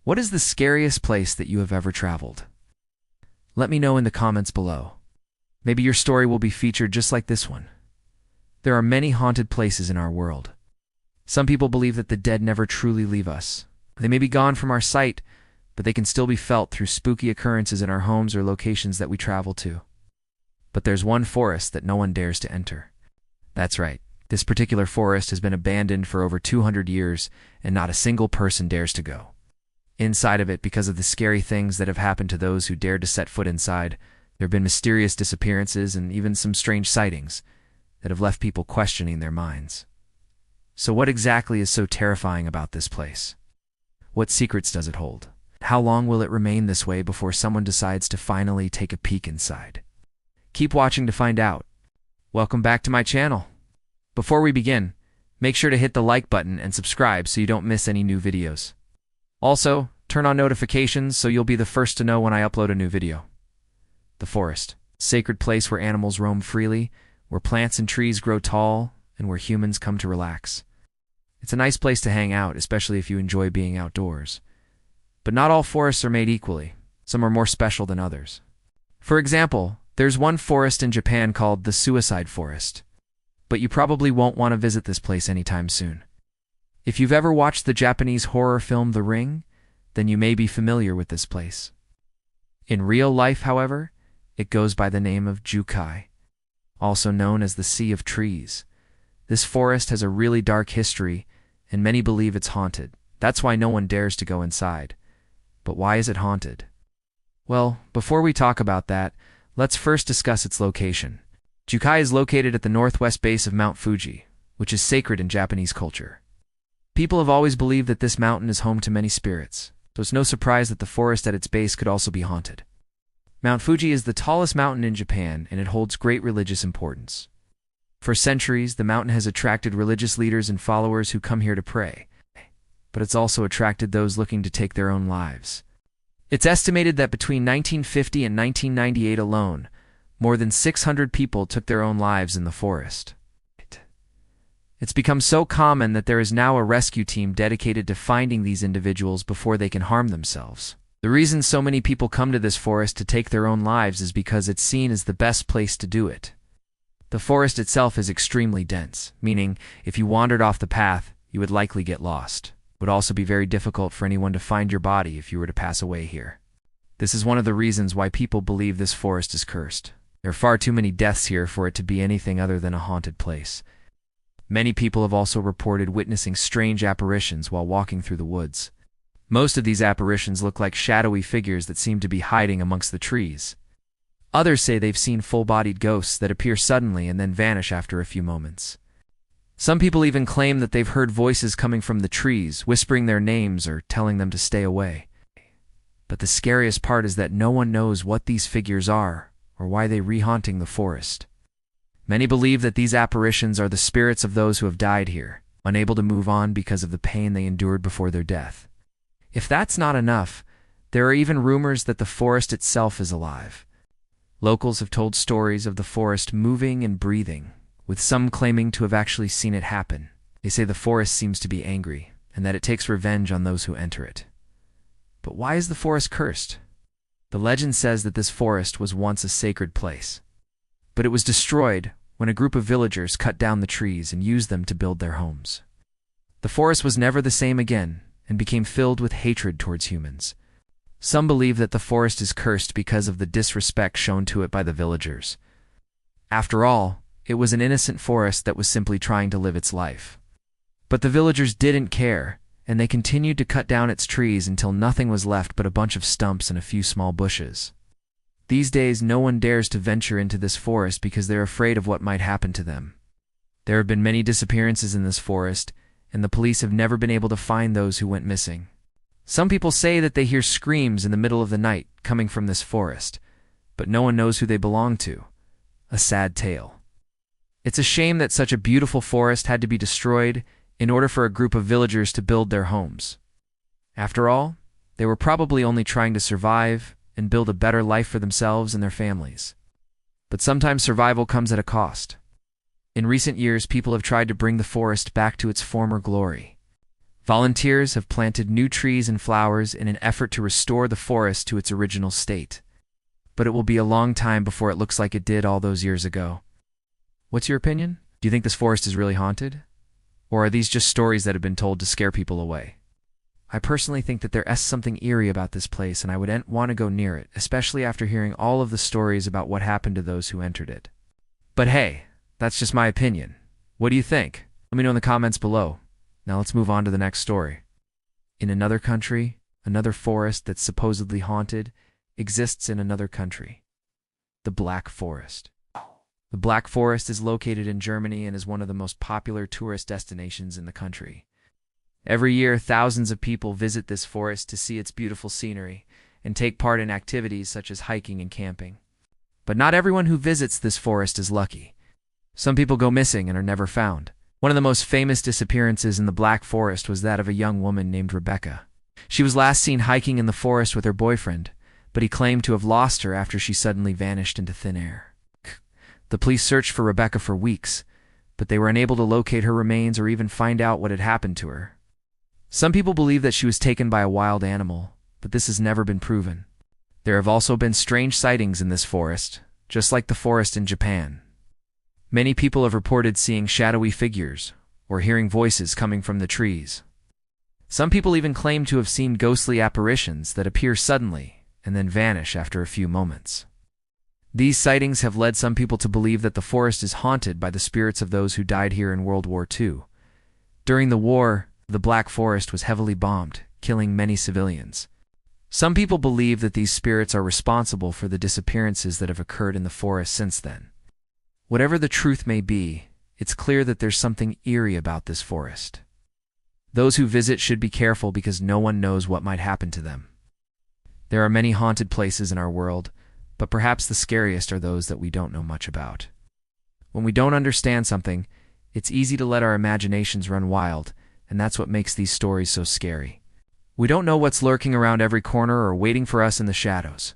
What is the scariest place that you have ever traveled? Let me know in the comments below. Maybe your story will be featured just like this one. There are many haunted places in our world. Some people believe that the dead never truly leave us. They may be gone from our sight, but they can still be felt through spooky occurrences in our homes or locations that we travel to. But there's one forest that no one dares to enter. That's right. This particular forest has been abandoned for over 200 years, and not a single person dares to go inside of it because of the scary things that have happened to those who dared to set foot inside. There have been mysterious disappearances and even some strange sightings that have left people questioning their minds. So what exactly is so terrifying about this place? What secrets does it hold? How long will it remain this way before someone decides to finally take a peek inside? Keep watching to find out. Welcome back to my channel. Before we begin, make sure to hit the like button and subscribe so you don't miss any new videos. Also, turn on notifications so you'll be the first to know when I upload a new video. The forest, sacred place where animals roam freely, where plants and trees grow tall, and where humans come to relax. It's a nice place to hang out, especially if you enjoy being outdoors. But not all forests are made equally. Some are more special than others. For example, there's one forest in Japan called the Suicide Forest. But you probably won't want to visit this place anytime soon. If you've ever watched the Japanese horror film The Ring, then you may be familiar with this place. In real life, however, it goes by the name of Jukai, also known as the Sea of Trees. This forest has a really dark history, and many believe it's haunted. That's why no one dares to go inside. But why is it haunted? Well, before we talk about that, let's first discuss its location. Jukai is located at the northwest base of Mount Fuji, which is sacred in Japanese culture. People have always believed that this mountain is home to many spirits, so it's no surprise that the forest at its base could also be haunted. Mount Fuji is the tallest mountain in Japan, and it holds great religious importance. For centuries, the mountain has attracted religious leaders and followers who come here to pray, but it's also attracted those looking to take their own lives. It's estimated that between 1950 and 1998 alone, more than 600 people took their own lives in the forest. It's become so common that there is now a rescue team dedicated to finding these individuals before they can harm themselves. The reason so many people come to this forest to take their own lives is because it's seen as the best place to do it. The forest itself is extremely dense, meaning if you wandered off the path, you would likely get lost. It would also be very difficult for anyone to find your body if you were to pass away here. This is one of the reasons why people believe this forest is cursed. There are far too many deaths here for it to be anything other than a haunted place. Many people have also reported witnessing strange apparitions while walking through the woods. Most of these apparitions look like shadowy figures that seem to be hiding amongst the trees. Others say they've seen full-bodied ghosts that appear suddenly and then vanish after a few moments. Some people even claim that they've heard voices coming from the trees, whispering their names or telling them to stay away. But the scariest part is that no one knows what these figures are or why they're rehaunting the forest. Many believe that these apparitions are the spirits of those who have died here, unable to move on because of the pain they endured before their death. If that's not enough, there are even rumors that the forest itself is alive. Locals have told stories of the forest moving and breathing, with some claiming to have actually seen it happen. They say the forest seems to be angry, and that it takes revenge on those who enter it. But why is the forest cursed? The legend says that this forest was once a sacred place, but it was destroyed when a group of villagers cut down the trees and used them to build their homes. The forest was never the same again and became filled with hatred towards humans. Some believe that the forest is cursed because of the disrespect shown to it by the villagers. After all, it was an innocent forest that was simply trying to live its life. But the villagers didn't care, and they continued to cut down its trees until nothing was left but a bunch of stumps and a few small bushes. These days, no one dares to venture into this forest because they're afraid of what might happen to them. There have been many disappearances in this forest, and the police have never been able to find those who went missing. Some people say that they hear screams in the middle of the night coming from this forest, but no one knows who they belong to. A sad tale. It's a shame that such a beautiful forest had to be destroyed in order for a group of villagers to build their homes. After all, they were probably only trying to survive and build a better life for themselves and their families. But sometimes survival comes at a cost. In recent years, people have tried to bring the forest back to its former glory. Volunteers have planted new trees and flowers in an effort to restore the forest to its original state. But it will be a long time before it looks like it did all those years ago. What's your opinion? Do you think this forest is really haunted? Or are these just stories that have been told to scare people away? I personally think that there is something eerie about this place, and I would want to go near it, especially after hearing all of the stories about what happened to those who entered it. But hey, that's just my opinion. What do you think? Let me know in the comments below. Now let's move on to the next story. In another country, another forest that's supposedly haunted exists in another country. The Black Forest. The Black Forest is located in Germany and is one of the most popular tourist destinations in the country. Every year, thousands of people visit this forest to see its beautiful scenery and take part in activities such as hiking and camping. But not everyone who visits this forest is lucky. Some people go missing and are never found. One of the most famous disappearances in the Black Forest was that of a young woman named Rebecca. She was last seen hiking in the forest with her boyfriend, but he claimed to have lost her after she suddenly vanished into thin air. The police searched for Rebecca for weeks, but they were unable to locate her remains or even find out what had happened to her. Some people believe that she was taken by a wild animal, but this has never been proven. There have also been strange sightings in this forest, just like the forest in Japan. Many people have reported seeing shadowy figures or hearing voices coming from the trees. Some people even claim to have seen ghostly apparitions that appear suddenly and then vanish after a few moments. These sightings have led some people to believe that the forest is haunted by the spirits of those who died here in World War II. During the war, the Black Forest was heavily bombed, killing many civilians. Some people believe that these spirits are responsible for the disappearances that have occurred in the forest since then. Whatever the truth may be, it's clear that there's something eerie about this forest. Those who visit should be careful because no one knows what might happen to them. There are many haunted places in our world, but perhaps the scariest are those that we don't know much about. When we don't understand something, it's easy to let our imaginations run wild, and that's what makes these stories so scary. We don't know what's lurking around every corner or waiting for us in the shadows.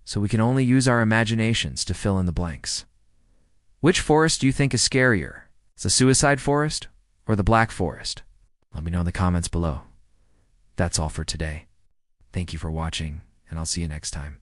So we can only use our imaginations to fill in the blanks. Which forest do you think is scarier? The suicide forest or the Black Forest? Let me know in the comments below. That's all for today. Thank you for watching, and I'll see you next time.